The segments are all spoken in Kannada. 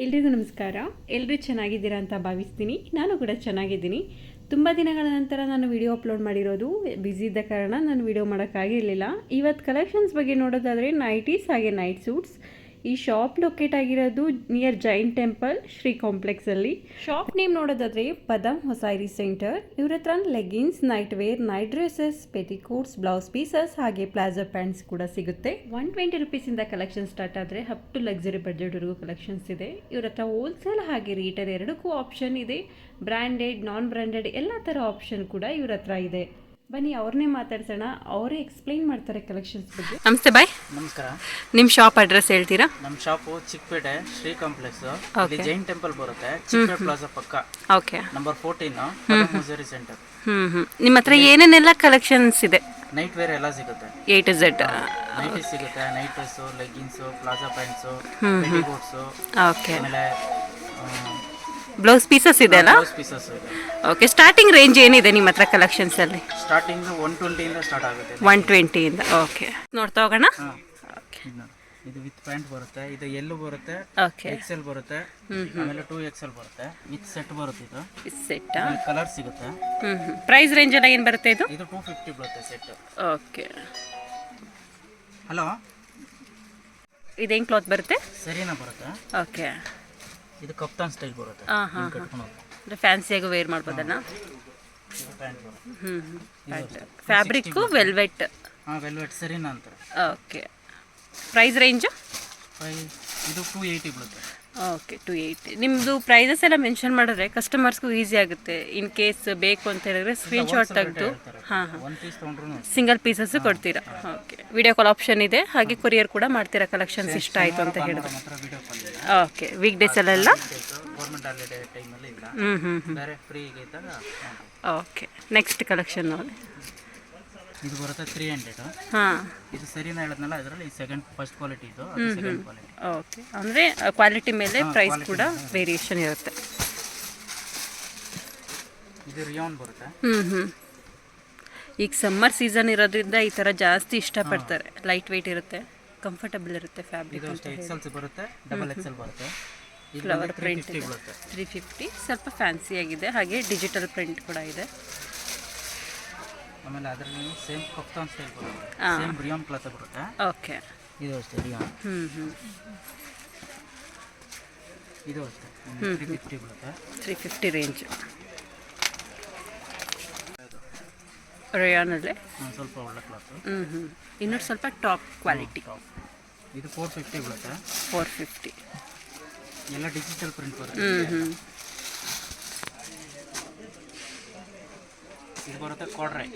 ಎಲ್ರಿಗೂ ನಮಸ್ಕಾರ. ಎಲ್ಲರೂ ಚೆನ್ನಾಗಿದ್ದೀರಾ ಅಂತ ಭಾವಿಸ್ತೀನಿ. ನಾನು ಕೂಡ ಚೆನ್ನಾಗಿದ್ದೀನಿ. ತುಂಬ ದಿನಗಳ ನಂತರ ನಾನು ವಿಡಿಯೋ ಅಪ್ಲೋಡ್ ಮಾಡಿರೋದು. ಬ್ಯುಸಿ ಇದ್ದ ಕಾರಣ ನಾನು ವಿಡಿಯೋ ಮಾಡೋಕ್ಕಾಗಿರಲಿಲ್ಲ. ಇವತ್ತು ಕಲೆಕ್ಷನ್ಸ್ ಬಗ್ಗೆ ನೋಡೋದಾದರೆ ನೈಟೀಸ್ ಹಾಗೆ ನೈಟ್ ಸೂಟ್ಸ್. ಈ ಶಾಪ್ ಲೊಕೇಟ್ ಆಗಿರೋದು ನಿಯರ್ ಜೈನ್ ಟೆಂಪಲ್ ಶ್ರೀ ಕಾಂಪ್ಲೆಕ್ಸಲ್ಲಿ. ಶಾಪ್ ನೇಮ್ ನೋಡೋದಾದರೆ ಪದಮ್ ಹೊಸೈರಿ ಸೆಂಟರ್. ಇವ್ರ ಹತ್ರ leggings, night wear, night dresses, petticoats, blouse pieces ಹಾಗೆ ಪ್ಲಾಜೋ ಪ್ಯಾಂಟ್ಸ್ ಕೂಡ ಸಿಗುತ್ತೆ. 120 ರುಪೀಸಿಂದ ಕಲೆಕ್ಷನ್ ಸ್ಟಾರ್ಟ್ ಆದರೆ ಅಪ್ ಟು ಲಕ್ಸುರಿ ಬಡ್ಜೆಟ್ವರೆಗೂ ಕಲೆಕ್ಷನ್ಸ್ ಇದೆ. ಇವ್ರ ಹತ್ರ ಹೋಲ್ಸೇಲ್ ಹಾಗೆ ರೀಟೇಲ್ ಎರಡಕ್ಕೂ ಆಪ್ಷನ್ ಇದೆ. ಬ್ರ್ಯಾಂಡೆಡ್, ನಾನ್ ಬ್ರ್ಯಾಂಡೆಡ್ ಎಲ್ಲ ಥರ ಆಪ್ಷನ್ ಕೂಡ ಇವ್ರ ಹತ್ರ ಇದೆ. ಬನ್ನಿ ಅವ್ರನ್ನೇ ಮಾತಾಡ್ಸೋಣ, ಅವರೇ ಎಕ್ಸ್ಪ್ಲೈನ್ ಮಾಡ್ತಾರೆ ಕಲೆಕ್ಷನ್ಸ್ ಬಗ್ಗೆ. ನಮಸ್ತೆ ಬಾಯ್. ನಮಸ್ಕಾರ. ನಿಮ್ಮ ಶಾಪ್ ಅಡ್ರೆಸ್ ಹೇಳ್ತೀರಾ? ನಮ್ಮ ಶಾಪು ಚಿಕ್ಕಪೇಟೆ ಶ್ರೀ ಕಾಂಪ್ಲೆಕ್ಸ್, ಇಲ್ಲಿ ಜೈನ್ ಟೆಂಪಲ್ ಬರುತ್ತೆ, ಚಿಕ್ಕಪೇಟೆ ಪ್ಲಾಜಾ ಪಕ್ಕ. ಓಕೆ. ನಂಬರ್ 14 ಮುಜರಿ ಸೆಂಟರ್. ನಿಮ್ಮ ಹತ್ರ ಏನೇನೆಲ್ಲ ಕಲೆಕ್ಷನ್ಸ್ ಇದೆ? ನೈಟ್ ವೇರ್ ಎಲ್ಲ ಸಿಗುತ್ತೆ, A to Z. ನೈಟೀಸ್ ಸಿಗುತ್ತೆ, night dress, leggings, plaza pants, petticoats, okay. ಆಮೇಲೆ ಬ್ಲೌಸ್ ಪೀಸಸ್ ಇದೆ ಅಲ್ಲ? ಬ್ಲೌಸ್ ಪೀಸಸ್ ಇದೆ. ಓಕೆ. ಸ್ಟಾರ್ಟಿಂಗ್ ರೇಂಜ್ ಏನಿದೆ ನಿಮ್ಮ ಹತ್ರ ಕಲೆಕ್ಷನ್ಸ್ ಅಲ್ಲಿ? ಸ್ಟಾರ್ಟಿಂಗ್ 120 ಇಂದ ಸ್ಟಾರ್ಟ್ ಆಗುತ್ತೆ. 120 ಇಂದ. ಓಕೆ, ನೋಡ್ತಾ ಹೋಗೋಣ. ಇದು ವಿತ್ ಪ್ಯಾಂಟ್ ಬರುತ್ತೆ, ಇದು ಎಲ್ಲೂ ಬರುತ್ತೆ, ಓಕೆ. ಎಕ್ಸೆಲ್ ಬರುತ್ತೆ, ಆಮೇಲೆ 2XL ಬರುತ್ತೆ, ವಿತ್ ಸೆಟ್ ಬರುತ್ತೆ. ಇದು ಸೆಟ್ ಕಲರ್ ಸಿಗುತ್ತೆ. ಪ್ರೈಸ್ ರೇಂಜ್ ಎಲ್ಲ ಏನು ಬರುತ್ತೆ ಇದು? ಇದು 250 ಬರುತ್ತೆ ಸೆಟ್. ಓಕೆ. ಹಲೋ, ಇದೇನು ಕ್ಲಾತ್ ಬರುತ್ತೆ? ಸರಿನಾ ಬರುತ್ತೆ. ಓಕೆ. ಇದು ಕಪ್ತಾನ್ ಸ್ಟೈಲ್ ಬರುತ್ತೆ. ಅಂದರೆ ಫ್ಯಾನ್ಸಿಯಾಗಿ ವೇರ್ ಮಾಡ್ಬೋದಲ್ಲ? ಪ್ಯಾಂಟ್ ಬರುತ್ತೆ. Fabric velvet. ವೆಲ್ವೆಟ್ ಸರಿನಾ ಅಂತಾರೆ. ಓಕೆ. Price range? ಇದು 280 ಬೀಳುತ್ತೆ. ಓಕೆ, 280. ನಿಮ್ಮದು ಪ್ರೈಸಸ್ ಎಲ್ಲ ಮೆನ್ಷನ್ ಮಾಡಿದ್ರೆ ಕಸ್ಟಮರ್ಸ್ಗೂ ಈಸಿ ಆಗುತ್ತೆ. ಇನ್ ಕೇಸ್ ಬೇಕು ಅಂತ ಹೇಳಿದ್ರೆ ಸ್ಕ್ರೀನ್ಶಾಟ್ ತೆಗೆದು ಸಿಂಗಲ್ ಪೀಸಸ್ಸು ಕೊಡ್ತೀರಾ? ಓಕೆ. ವಿಡಿಯೋ ಕಾಲ್ ಆಪ್ಷನ್ ಇದೆ, ಹಾಗೆ ಕೊರಿಯರ್ ಕೂಡ ಮಾಡ್ತೀರಾ ಕಲೆಕ್ಷನ್ಸ್ ಇಷ್ಟ ಆಯಿತು ಅಂತ ಹೇಳಿದ್ರೆ? ಓಕೆ. ವೀಕ್ ಡೇಸಲ್ಲೆಲ್ಲ? ಗೌರ್ಮೆಂಟ್ ಹಾಲಿಡೇ ಟೈಮಲ್ಲಿ ಇಲ್ಲ, ಬೇರೆ ಫ್ರೀ ಇದ್ದಾಗ. ಓಕೆ. ನೆಕ್ಸ್ಟ್ ಕಲೆಕ್ಷನ್ ನೋಡಿ. ಇದು ಬರುತ್ತೆ 300. ಹಾಂ. ಇದು ಸರಿನಾ ಹೇಳಿದ್ನಲ್ಲ, ಇದರಲ್ಲಿ ಫಸ್ಟ್ ಕ್ವಾಲಿಟಿ, ಇದು ಸೆಕೆಂಡ್ ಕ್ವಾಲಿಟಿ. ಓಕೆ. ಅಂದರೆ ಕ್ವಾಲಿಟಿ ಮೇಲೆ ಪ್ರೈಸ್ ಕೂಡ ವೇರಿಯೇಷನ್ ಇರುತ್ತೆ. ಇದು ರಿಯಾನ್ ಬರುತ್ತೆ. ಈಗ ಸಮ್ಮರ್ ಸೀಸನ್ ಇರೋದ್ರಿಂದ ಈ ಥರ ಜಾಸ್ತಿ ಇಷ್ಟಪಡ್ತಾರೆ. ಲೈಟ್ ವೆಯ್ಟ್ ಇರುತ್ತೆ, ಕಂಫರ್ಟಬಲ್ ಇರುತ್ತೆ ಫ್ಯಾಬ್ರಿಕ್. ಇದು ಎಕ್ಸೆಲ್ ಬರುತ್ತೆ, ಡಬಲ್ ಎಕ್ಸೆಲ್ ಬರುತ್ತೆ. Flower print 350. ಸ್ವಲ್ಪ ಫ್ಯಾನ್ಸಿ ಆಗಿದೆ, ಹಾಗೆ ಡಿಜಿಟಲ್ ಪ್ರಿಂಟ್ ಕೂಡ ಇದೆ. ಆಮೇಲೆ ಅದರಲ್ಲಿ ಸೇಮ್ ಕಪ್ತಾನ್ ಸ್ಟೈಲ್ ಬರುತ್ತೆ, ಸೇಮ್ ರಿಯಾನ್ ಕ್ಲಾತ್ ಬರುತ್ತೆ. ಓಕೆ. ಇದು ಅಷ್ಟೇ ರಿಯಾನ್. ಇದು ಅಷ್ಟೇ 350 ಬರುತ್ತೆ. 350 ರೇಂಜ್ ರಿಯಾನಲ್ಲೇ ಸ್ವಲ್ಪ ಒಳ್ಳೆ ಕ್ಲಾತ್. ಇನ್ನೂ ಸ್ವಲ್ಪ ಟಾಪ್ ಕ್ವಾಲಿಟಿ. ಇದು 450 ಬರುತ್ತೆ. 450 ಎಲ್ಲ ಡಿಜಿಟಲ್ ಪ್ರಿಂಟ್ ಬರುತ್ತೆ. ಇದು ಬರುತ್ತೆ ಕಾರ್ಡ್ರೈ.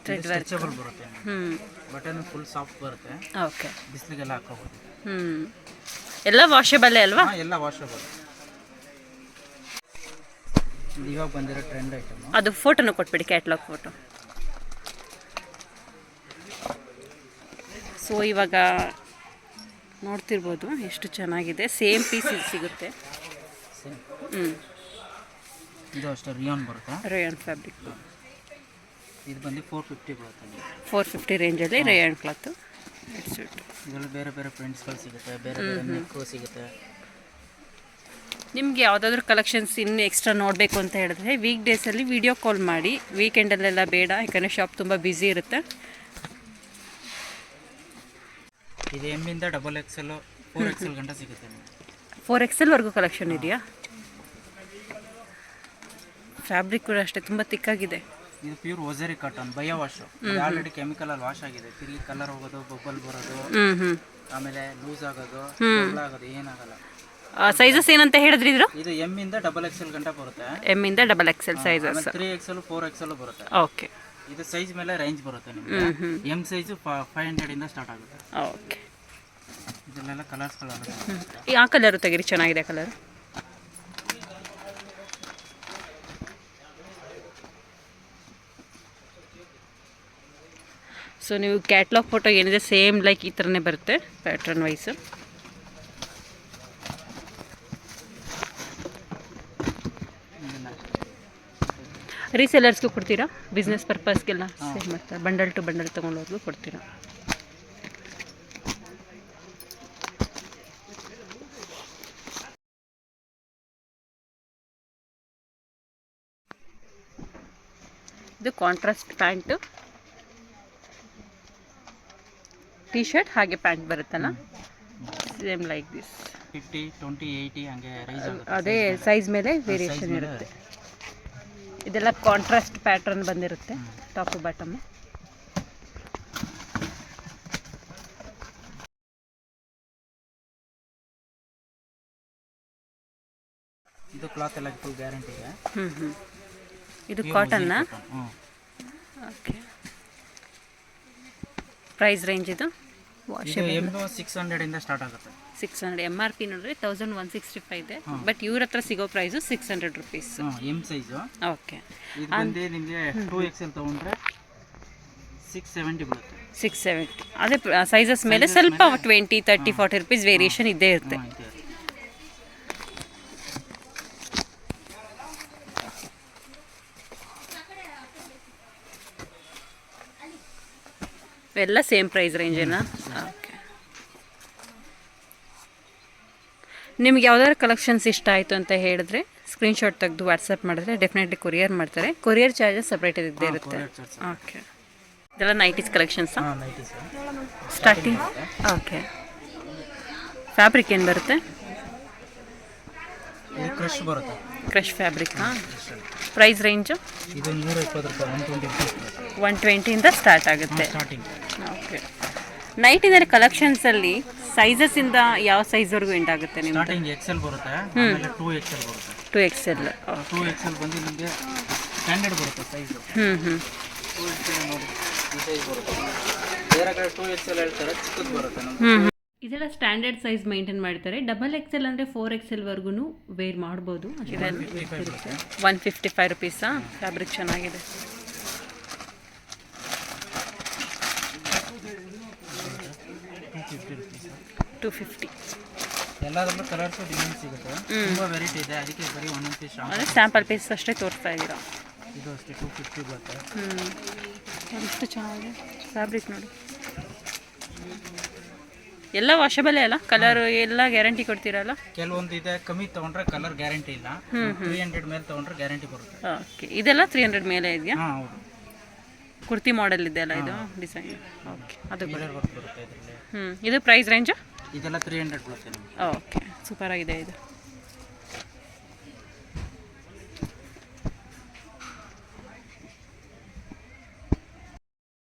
ಥ್ರೆಡ್ ಸ್ಟ್ರೆಚಬಲ್ ಬರುತ್ತೆ. ಬಟನ್ ಫುಲ್ ಸಾಫ್ಟ್ ಬರುತ್ತೆ. ಓಕೆ. ಬಿಸಿಲಿಗೆಲ್ಲ ಹಾಕೋಬಹುದು. ಎಲ್ಲ ವಾಷಬಲ್ ಅಲ್ವಾ? ಎಲ್ಲ ವಾಷಬಲ್. ಇವಾಗ ಬಂದಿರೋ ಟ್ರೆಂಡ್ ಐಟಮ್. ಅದು ಫೋಟೋನ ಕೊಟ್ಬಿಡಿ, ಕ್ಯಾಟ್ಲಾಗ್ ಫೋಟೋ. ಸೊ ಇವಾಗ ನೋಡ್ತಿರ್ಬೋದು ಎಷ್ಟು ಚೆನ್ನಾಗಿದೆ. ಸೇಮ್ ಪೀಸ್ ಸಿಗುತ್ತೆ. ಇದು ಅಷ್ಟೇ ರಿಯಾನ್ ಬರುತ್ತೆ. Rayon fabric. ಇದು ಬಂದು 450 ಬರುತ್ತೆ. 450 ರೇಂಜಲ್ಲಿ ರೇಯಾನ್ ಕ್ಲಾತ್. ಇದರಲ್ಲಿ ಬೇರೆ ಬೇರೆ ಪ್ರಿಂಟ್ಸ್ಗಳು ಸಿಗುತ್ತೆ, ಬೇರೆ ಬೇರೆ ನೆಕ್ಕು ಸಿಗುತ್ತೆ. ನಿಮಗೆ ಯಾವುದಾದ್ರೂ ಕಲೆಕ್ಷನ್ಸ್ ಇನ್ನೂ ಎಕ್ಸ್ಟ್ರಾ ನೋಡಬೇಕು ಅಂತ ಹೇಳಿದ್ರೆ ವೀಕ್ ಡೇಸಲ್ಲಿ ವಿಡಿಯೋ ಕಾಲ್ ಮಾಡಿ. ವೀಕೆಂಡಲ್ಲೆಲ್ಲ ಬೇಡ, ಯಾಕಂದರೆ ಶಾಪ್ ತುಂಬ ಬ್ಯುಸಿ ಇರುತ್ತೆ. ಇದು ಎಮ್ಮಿಂದ XXL 4XL ಗಂಟ ಸಿಗುತ್ತೆ. 4XLವರೆಗೂ ಕಲೆಕ್ಷನ್ ಇದೆಯಾ? ಫ್ಯಾಬ್ರಿಕ್ ಕೂಡ ಅಷ್ಟೇ ತುಂಬ ತಿಕ್ಕಾಗಿದೆ. ಇದು ಪ್ಯೂರ್ ಒಜರಿ cotton, bio wash. Already chemical ಅಲ್ಲಿ ವಾಶ್ ಆಗಿದೆ. ತಿರುಗಿ ಕಲರ್ ಹೋಗೋದು, ಬಬಲ್ ಬರೋದು, ಆಮೇಲೆ ಲೂಸ್ ಆಗೋದು, ಆಗೋದು ಏನಾಗಲ್ಲ. ಸೈಜಸ್ ಏನಂತ ಹೇಳಿದ್ರಿ ಇದ್ರು? ಇದು ಎಮ್ಮಿಂದ XXL ಗಂಟ ಬರುತ್ತೆ. ಎಮ್ಮಿಂದ XXL ಸೈಜಸ್. 3XL 4XL ಬರುತ್ತೆ. ಓಕೆ. ಇದು ಸೈಜ್ ಮೇಲೆ ರೇಂಜ್ ಬರುತ್ತೆ ನಿಮಗೆ. ಎಮ್ ಸೈಜು 500 ಇಂದ ಸ್ಟಾರ್ಟ್ ಆಗುತ್ತೆ. ಓಕೆ. ಇದೆಲ್ಲ ಕಲರ್ಸ್ಗಳು. ಆ ಕಲರು ತೆಗೀರಿ, ಚೆನ್ನಾಗಿದೆ ಕಲರ್. ಸೊ ನೀವು ಕ್ಯಾಟ್ಲಾಗ್ ಫೋಟೋ ಏನಿದೆ ಸೇಮ್ ಲೈಕ್ ಈ ಥರನೇ ಬರುತ್ತೆ ಪ್ಯಾಟ್ರನ್ ವೈಸು. ರೀಸೆಲರ್ಸ್ಗೂ ಕೊಡ್ತೀರಾ? ಬಿಸ್ನೆಸ್ ಪರ್ಪಸ್ಗೆಲ್ಲ ಸೇಲ್ ಮಾಡ್ತಾರೆ, ಬಂಡಲ್ ಟು ಬಂಡಲ್ ತೊಗೊಂಡೋರ್ಗೂ ಕೊಡ್ತೀರಾ? ಇದು ಕಾಂಟ್ರಾಸ್ಟ್ ಪ್ಯಾಂಟು, ಟೀ ಶರ್ಟ್ ಹಾಗೆ ಪ್ಯಾಂಟ್ ಬರುತ್ತಲ್ಲ, ಸೇಮ್ ಲೈಕ್ ದಿಸ್. 50, 20, 80 ಹಂಗೆ ರೈಸ್ ಆಗುತ್ತೆ. ಅದೇ ಸೈಜ್ ಮೇಲೆ ವೇರಿಯೇಷನ್ ಇರುತ್ತೆ. ಇದೆಲ್ಲ ಕಾಂಟ್ರಾಸ್ಟ್ ಪ್ಯಾಟರ್ನ್ ಬಂದಿರುತ್ತೆ ಟಾಪು ಬಾಟಮ್. ಇದು ಕ್ಲಾತ್ ಎಲ್ಲ ಫುಲ್ ಗ್ಯಾರಂಟಿ ಇದೆ. ಇದು ಕಾಟನ್ನ. ಓಕೆ, ಪ್ರೈಸ್ ರೇಂಜ್ ಇದು ವಾಷೇಬಲ್ 600 ಇಂದ ಸ್ಟಾರ್ಟ್ ಆಗುತ್ತೆ. 600. MRP ನೋಡಿದ್ರೆ 1165 ಇದೆ, ಬಟ್ ಇವ್ರ ಹತ್ರ ಸಿಗೋ price 600 rupees. M size. Okay, ಇದು ಬಂದು ನಿಮಗೆ 2XL ತೊಗೊಂಡ್ರೆ 670 ಬರುತ್ತೆ. 670. ಅದೇ ಸೈಜಸ್ ಮೇಲೆ ಸ್ವಲ್ಪ 20, 30, 40 ರುಪೀಸ್ ವೇರಿಯೇಷನ್ ಇದ್ದೇ ಇರುತ್ತೆ. ಎಲ್ಲ ಸೇಮ್ ಪ್ರೈಸ್ ರೇಂಜೇನಾ? ಓಕೆ. ನಿಮ್ಗೆ ಯಾವ್ದಾದ್ರು ಕಲೆಕ್ಷನ್ಸ್ ಇಷ್ಟ ಆಯಿತು ಅಂತ ಹೇಳಿದ್ರೆ ಸ್ಕ್ರೀನ್ಶಾಟ್ ತೆಗೆದು ವಾಟ್ಸಪ್ ಮಾಡಿದ್ರೆ ಡೆಫಿನೆಟ್ಲಿ ಕೊರಿಯರ್ ಮಾಡ್ತಾರೆ. ಕೊರಿಯರ್ ಚಾರ್ಜಸ್ ಸಪ್ರೇಟ್ ಇದ್ದೇ ಇರುತ್ತೆ. ಓಕೆ, ಇದೆಲ್ಲ ನೈಟೀಸ್ ಕಲೆಕ್ಷನ್ಸಾ? ಸ್ಟಾರ್ಟಿಂಗ್. ಓಕೆ, ಫ್ಯಾಬ್ರಿಕ್ ಏನು ಬರುತ್ತೆ? ಕ್ರಶ್ ಬರುತ್ತೆ. ಕ್ರಶ್ ಫ್ಯಾಬ್ರಿಕ್ಕಾ? ಪ್ರೈಸ್ ರೇಂಜು ಇದು 120 ರೂಪಾಯಿ, 120ಇಂದ ಸ್ಟಾರ್ಟ್ ಆಗುತ್ತೆ. ಸ್ಟಾರ್ಟಿಂಗ್. ಓಕೆ, ನೈಟಿನಲ್ಲಿ ಕಲೆಕ್ಷನ್ಸಲ್ಲಿ ಸೈಜಸ್ಸಿಂದ ಯಾವ ಸೈಜ್ವರೆಗೂ ಎಂಡ್ ಆಗುತ್ತೆ ನಿಮ್ಗೆ? ಸ್ಟಾರ್ಟಿಂಗ್ XL ಬರುತ್ತೆ, ಆಮೇಲೆ 2XL ಬರುತ್ತೆ. 2XL. 2XL ಬಂದು ನಿಮಗೆ ಸ್ಟ್ಯಾಂಡರ್ಡ್ ಬರುತ್ತೆ ಸೈಜು. 2XL ನೋಡಿ ಈ ಸೈಜ್ ಬರುತ್ತೆ. ಬೇರೆ ಕಡೆ 2XL ಹೇಳ್ತಾರೆ, ಚಿಕ್ಕದು ಬರುತ್ತೆ ನಮ್ಗೆ. ಇದೆಲ್ಲ ಸ್ಟ್ಯಾಂಡರ್ಡ್ ಸೈಜ್ ಮೇಂಟೈನ್ ಮಾಡ್ತಾರೆ. XXL ಅಂದರೆ 4XL ವೇರ್ ಮಾಡ್ಬೋದು. 155 ರುಪೀಸಾ? ಫ್ಯಾಬ್ರಿಕ್ ಚೆನ್ನಾಗಿದೆ. 250. ಎಲ್ಲದರಲ್ಲೂ ಕಲರ್ಸು ಡಿಸೈನ್ ಸಿಗುತ್ತೆ, ತುಂಬ ವೆರೈಟಿ ಇದೆ. ಅದಕ್ಕೆ ಬರೀ ಒಂದೊಂದು ಪೀಸ್ ಅಂದರೆ ಸ್ಯಾಂಪಲ್ ಪೀಸ್ ಅಷ್ಟೇ ತೋರಿಸ್ತಾ ಇದ್ದೀರಾ. ಇದು ಅಷ್ಟೇ 250 ಬರುತ್ತೆ. ಎಷ್ಟು ಚೆನ್ನಾಗಿದೆ ಫ್ಯಾಬ್ರಿಕ್ ನೋಡಿ. ಎಲ್ಲ ವಾಷಬಲೇ ಅಲ್ಲ? ಕಲರ್ ಎಲ್ಲ ಗ್ಯಾರಂಟಿ ಕೊಡ್ತೀರಲ್ಲ? ಕೆಲವೊಂದು ಇದೆ, ಕಮ್ಮಿ ತೊಗೊಂಡ್ರೆ ಕಲರ್ ಗ್ಯಾರಂಟಿ ಇಲ್ಲ. 300 ಮೇಲೆ ತೊಗೊಂಡ್ರೆ ಗ್ಯಾರಂಟಿ ಬರುತ್ತೆ. ಓಕೆ, ಇದೆಲ್ಲ 300 ಮೇಲೆ ಇದೆಯಾ? ಹಾಂ, ಹೌದು. ಕುರ್ತಿ ಮಾಡೆಲ್ ಇದೆಯಲ್ಲ ಇದು ಡಿಸೈನ್? ಓಕೆ, ಅದು ಮಿರರ್ ವರ್ಕ್ ಬರುತ್ತೆ ಇದರಲ್ಲಿ. ಇದು ಪ್ರೈಸ್ ರೇಂಜು? ಇದೆಲ್ಲ 300 ಬರುತ್ತೆ ನಿಮಗೆ. ಓಕೆ, ಸೂಪರ್ ಆಗಿದೆ ಇದು.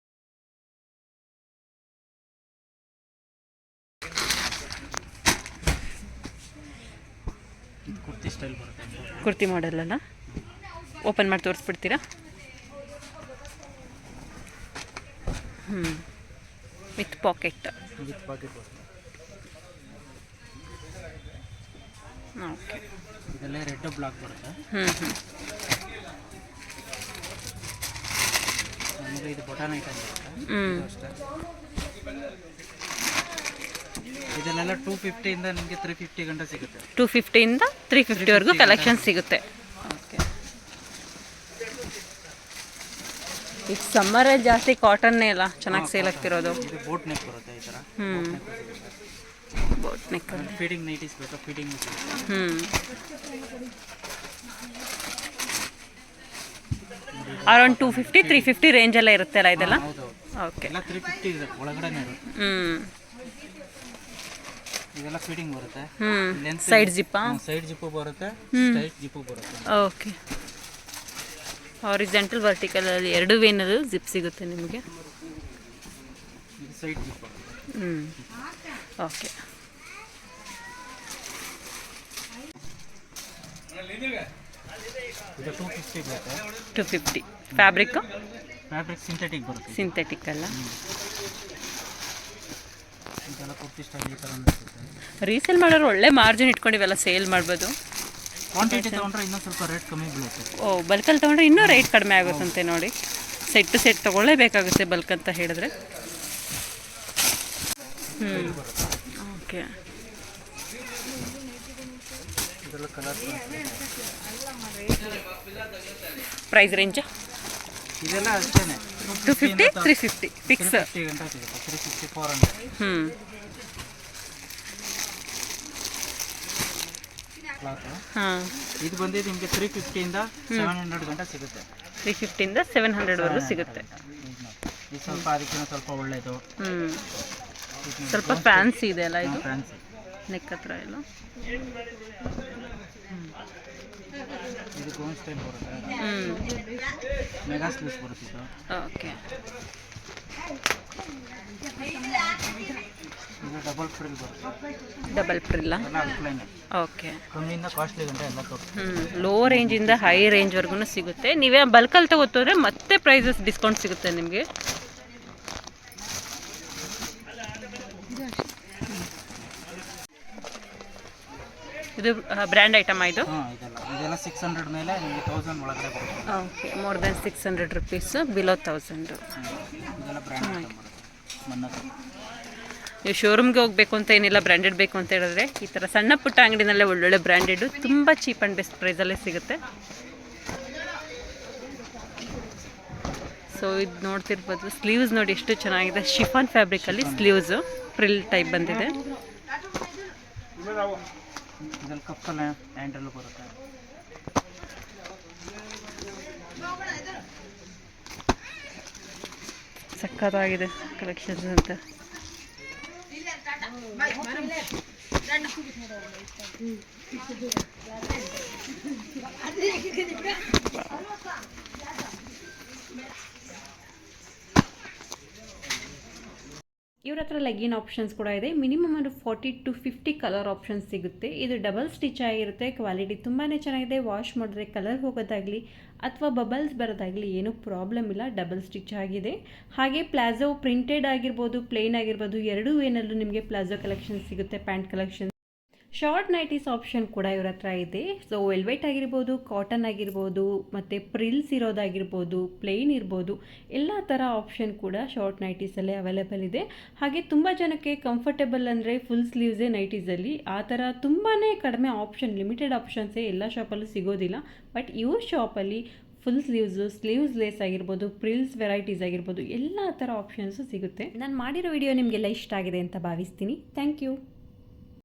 ಕುರ್ತಿ ಸ್ಟೈಲ್ ಬರುತ್ತೆ. ಕುರ್ತಿ ಮಾಡೆಲಲ್ಲ? ಓಪನ್ ಮಾಡಿ ತೋರಿಸ್ಬಿಡ್ತೀರಾ? With pocket. ವಿತ್ ಪಾಕೆಟ್ ಬರುತ್ತೆ. ಓಕೆ, ಇದೆಲ್ಲ ರೆಡ್ ಬ್ಲಾಕ್ ಬರುತ್ತೆ. ಆಮೇಲೆ ಇದು ಬಟನ್ ಐಟಮ್ ಬರುತ್ತೆ. ಇದು ಅಷ್ಟೇ. ಇದೆಲ್ಲ 250ಇಂದ ನಿಮಗೆ 350 ಗಂಟೆ ಸಿಗುತ್ತೆ. 250ಇಂದ 350ವರೆಗೂ ಕಲೆಕ್ಷನ್ ಸಿಗುತ್ತೆ. ಓಕೆ, ಈಗ ಸಮ್ಮರಲ್ಲಿ ಜಾಸ್ತಿ ಕಾಟನ್ನೇ ಅಲ್ಲ ಚೆನ್ನಾಗಿ ಸೇಲ್ ಆಗ್ತಿರೋದು. ಇದು ಬೋಟ್ ನೆಕ್ ಬರುತ್ತೆ ಈ ಥರ. Boat neck. ಫೀಡಿಂಗ್ ನೈಟೀಸ್ ಬೇಕಾ? ಫೀಡಿಂಗ್ ಸಿಗುತ್ತೆ. ಅರೌಂಡ್ 250, 350 ರೇಂಜೆಲ್ಲ ಇರುತ್ತಲ್ಲ ಇದೆಲ್ಲ? ಹೌದು. ಓಕೆ, ಎಲ್ಲ 350 ಇದೆ ಒಳಗಡೆನೇ ಇರುತ್ತೆ. ಇದೆಲ್ಲ ಫೀಡಿಂಗ್ ಬರುತ್ತೆ. ಸೈಡ್ ಜಿಪ್ಪಾ? ಸೈಡ್ ಜಿಪ್ಪು ಬರುತ್ತೆ, ಸ್ಟ್ರೈಟ್ ಜಿಪ್ಪು ಬರುತ್ತೆ. ಓಕೆ, ಹಾರಿಜಾಂಟಲ್ ವರ್ಟಿಕಲ್ ಅಲ್ಲಿ ಎರಡು ವೇನಲ್ಲಿ ಜಿಪ್ ಸಿಗುತ್ತೆ ನಿಮಗೆ. ಇದು ಸೈಡ್ ಜಿಪ್. ಓಕೆ, ಇದು 250 ಬರುತ್ತೆ. 250. ಫ್ಯಾಬ್ರಿಕ್? ಫ್ಯಾಬ್ರಿಕ್ ಸಿಂಥೆಟಿಕ್ ಬರುತ್ತೆ. ಸಿಂಥೆಟಿಕ್ ಅಲ್ಲ? ಇದೆಲ್ಲ ಕುರ್ತಿ ಸ್ಟೈಲ್ ಈ ಥರ ಸಿಗುತ್ತೆ. ರೀಸೇಲ್ ಮಾಡೋರು ಒಳ್ಳೆ ಮಾರ್ಜಿನ್ ಇಟ್ಕೊಂಡು ಇವೆಲ್ಲ ಸೇಲ್ ಮಾಡ್ಬೋದು. ಕ್ವಾಂಟಿಟಿ ತೊಗೊಂಡ್ರೆ ಇನ್ನೂ ಸ್ವಲ್ಪ ರೇಟ್ ಕಮ್ಮಿ ಬೀಳುತ್ತೆ. ಓ, ಬಲ್ಕಲ್ಲಿ ತೊಗೊಂಡ್ರೆ ಇನ್ನೂ ರೇಟ್ ಕಡಿಮೆ ಆಗುತ್ತಂತೆ ನೋಡಿ. ಸೆಟ್ ಟು ಸೆಟ್ ತೊಗೊಳ್ಳೇಬೇಕಾಗುತ್ತೆ ಬಲ್ಕ್ ಅಂತ ಹೇಳಿದ್ರೆ. ಓಕೆ, ಇದೆಲ್ಲ ಕಲರ್. Price range? ಇದೆಲ್ಲ ಅಷ್ಟೇ 250, 350 ಫಿಕ್ಸ್. 350 ಗಂಟೆ ಸಿಗುತ್ತೆ. 350, 400 ಕ್ಲಾತ್. ಹಾಂ, ಇದು ಬಂದಿದ್ದು ನಿಮಗೆ 350ಇಂದ 700 ಗಂಟೆ ಸಿಗುತ್ತೆ. 350ಇಂದ 700ವರೆಗೂ ಸಿಗುತ್ತೆ. ಇದು ಸ್ವಲ್ಪ ಅದಕ್ಕಿಂತ ಸ್ವಲ್ಪ ಒಳ್ಳೆಯದು. ಸ್ವಲ್ಪ ಫ್ಯಾನ್ಸಿ ಇದೆ ಅಲ್ಲ ಇದು, ಫ್ಯಾನ್ಸಿ ನೆಕ್ ಹತ್ರ ಎಲ್ಲ. ಇದು ಗೋನ್ ಸ್ಟೈಲ್ ಬರುತ್ತೆ. ಮೆಗಾ ಸ್ಲೀವ್ಸ್ ಬರುತ್ತೆ ಇದು. ಓಕೆ. ಇದು ಡಬಲ್ ಫ್ರಿಲ್ ಬರುತ್ತೆ. ಡಬಲ್ ಫ್ರಿಲ್ಲ? ಎಲ್ಲ ಅಪ್ಲೈನ್. ಓಕೆ. ಕಮ್ಮಿಯಿಂದ ಕಾಸ್ಟ್ಲಿ ಗಂಟೆ ಎಲ್ಲ ತೋರಿಸ್ತೀವಿ. ಲೋ ರೇಂಜಿಂದ ಹೈ ರೇಂಜ್ವರೆಗೂ ಸಿಗುತ್ತೆ. ನೀವೇ ಬಲ್ಕಲ್ಲಿ ತಗೋತೋದ್ರೆ ಮತ್ತೆ ಪ್ರೈಸಸ್ ಡಿಸ್ಕೌಂಟ್ ಸಿಗುತ್ತೆ ನಿಮಗೆ. ಇದು ಬ್ರ್ಯಾಂಡ್ ಐಟಮ್ ಇದು? ಇದೆಲ್ಲ 600 ಮೇಲೆ ನಿಮಗೆ 1000 ಒಳಗಡೆ ಬರುತ್ತೆ. Okay, more than 600 rupees, below 1000. ಇದೆಲ್ಲ ಬ್ರ್ಯಾಂಡ್ ಐಟಮ್ ಬರುತ್ತೆ. ಮನ್ನತ್ತು ನೀವು ಶೋರೂಮ್ಗೆ ಹೋಗಬೇಕು ಅಂತ ಏನಿಲ್ಲ, ಬ್ರ್ಯಾಂಡೆಡ್ ಬೇಕು ಅಂತ ಹೇಳಿದ್ರೆ ಈ ಥರ ಸಣ್ಣ ಪುಟ್ಟ ಅಂಗಡಿನಲ್ಲೇ ಒಳ್ಳೊಳ್ಳೆ ಬ್ರ್ಯಾಂಡೆಡು ತುಂಬ ಚೀಪ್ ಆ್ಯಂಡ್ ಬೆಸ್ಟ್ ಪ್ರೈಸಲ್ಲೇ ಸಿಗುತ್ತೆ. ಸೊ ಇದು ನೋಡ್ತಿರ್ಬೋದು, ಸ್ಲೀವ್ಸ್ ನೋಡಿ ಎಷ್ಟು ಚೆನ್ನಾಗಿದೆ. ಶಿಫಾನ್ ಫ್ಯಾಬ್ರಿಕಲ್ಲಿ ಸ್ಲೀವ್ಸು ಫ್ರಿಲ್ ಟೈಪ್ ಬಂದಿದೆ. ಇದರಲ್ಲಿ ಕಪ್ಪಲ್ ಹ್ಯಾಂಡಲ್ ಬರುತ್ತೆ. ಸಕ್ಕತ್ತಾಗಿದೆ ಕಲೆಕ್ಷನ್ಸ್ ಅಂತ. ಇವ್ರ ಹತ್ರ ಲೆಗ್ಗಿನ್ ಆಪ್ಷನ್ಸ್ ಕೂಡ ಇದೆ. ಮಿನಿಮಮ್ ಒಂದು 40 to 50 ಕಲರ್ ಆಪ್ಷನ್ಸ್ ಸಿಗುತ್ತೆ. ಇದು ಡಬಲ್ ಸ್ಟಿಚ್ ಆಗಿರುತ್ತೆ. ಕ್ವಾಲಿಟಿ ತುಂಬಾ ಚೆನ್ನಾಗಿದೆ. ವಾಶ್ ಮಾಡಿದ್ರೆ ಕಲರ್ ಹೋಗೋದಾಗಲಿ ಅಥವಾ ಬಬಲ್ಸ್ ಬರೋದಾಗಲಿ ಏನೂ ಪ್ರಾಬ್ಲಮ್ ಇಲ್ಲ. ಡಬಲ್ ಸ್ಟಿಚ್ ಆಗಿದೆ. ಹಾಗೆ ಪ್ಲಾಜೋ ಪ್ರಿಂಟೆಡ್ ಆಗಿರ್ಬೋದು, ಪ್ಲೇನ್ ಆಗಿರ್ಬೋದು, ಎರಡೂ ವೇನಲ್ಲೂ ನಿಮಗೆ ಪ್ಲಾಜೋ ಕಲೆಕ್ಷನ್ ಸಿಗುತ್ತೆ. Pant collection, short nighties option ಕೂಡ ಇವ್ರ ಹತ್ರ ಇದೆ. ಸೊ ವೆಲ್ವೆಟ್ ಆಗಿರ್ಬೋದು, ಕಾಟನ್ ಆಗಿರ್ಬೋದು, ಮತ್ತು ಪ್ರಿಲ್ಸ್ ಇರೋದಾಗಿರ್ಬೋದು, ಪ್ಲೇನ್ ಇರ್ಬೋದು, ಎಲ್ಲ ಥರ ಆಪ್ಷನ್ ಕೂಡ ಶಾರ್ಟ್ ನೈಟೀಸಲ್ಲೇ ಅವೈಲೇಬಲ್ ಇದೆ. ಹಾಗೆ ತುಂಬ ಜನಕ್ಕೆ ಕಂಫರ್ಟೇಬಲ್ ಅಂದರೆ ಫುಲ್ ಸ್ಲೀವ್ಸೇ ನೈಟೀಸಲ್ಲಿ. ಆ ಥರ ತುಂಬಾ ಕಡಿಮೆ ಆಪ್ಷನ್, ಲಿಮಿಟೆಡ್ ಆಪ್ಷನ್ಸೇ ಎಲ್ಲ ಶಾಪಲ್ಲೂ ಸಿಗೋದಿಲ್ಲ. ಬಟ್ ಇವ್ರ ಶಾಪಲ್ಲಿ ಫುಲ್ ಸ್ಲೀವ್ಸು, ಸ್ಲೀವ್ಸ್ ಲೇಸ್ ಆಗಿರ್ಬೋದು, ಪ್ರಿಲ್ಸ್ ವೆರೈಟೀಸ್ ಆಗಿರ್ಬೋದು, ಎಲ್ಲ ಥರ ಆಪ್ಷನ್ಸು ಸಿಗುತ್ತೆ. ನಾನು ಮಾಡಿರೋ ವಿಡಿಯೋ ನಿಮಗೆಲ್ಲ ಇಷ್ಟ ಆಗಿದೆ ಅಂತ ಭಾವಿಸ್ತೀನಿ. Thank you.